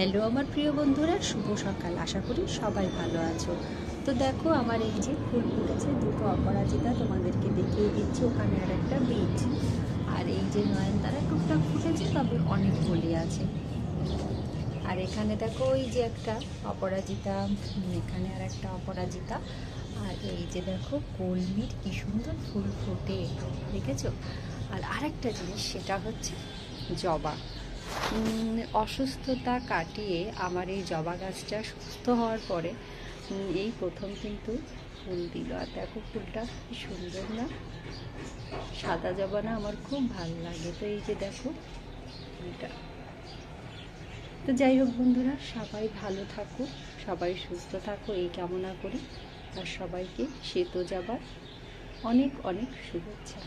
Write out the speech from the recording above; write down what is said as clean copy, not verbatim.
Hello আমার প্রিয় বন্ধুরা, শুভ সকাল। আশা করি সবাই ভালো আছো। তো দেখো, আমার এই যে ফুল ফুটেছে দুটো অপরাজিতা, তোমাদেরকে দেখিয়ে দিচ্ছি। ওখানে আর একটা বীজ, আর এই যে নয়নতারা টুকটাক ফুটেছে, তবে অনেক কলি আছে। আর এখানে দেখো ওই যে একটা অপরাজিতা, এখানে আর একটা অপরাজিতা। আর এই যে দেখো কলমির কি সুন্দর ফুল ফোটে, দেখেছো? আর আরেকটা জিনিস, সেটা হচ্ছে জবা। অসুস্থতা কাটিয়ে আমার এই জবা গাছটা সুস্থ হওয়ার পরে এই প্রথম কিন্তু ফুল দিল। আর দেখো ফুলটা কি সুন্দর না, সাদা জবা না, আমার খুব ভালো লাগে। তো এই যে দেখো ফুলটা। তো যাই হোক বন্ধুরা, সবাই ভালো থাকো, সবাই সুস্থ থাকো, এই কামনা করি। আর সবাইকে শীত যাবার অনেক অনেক শুভেচ্ছা।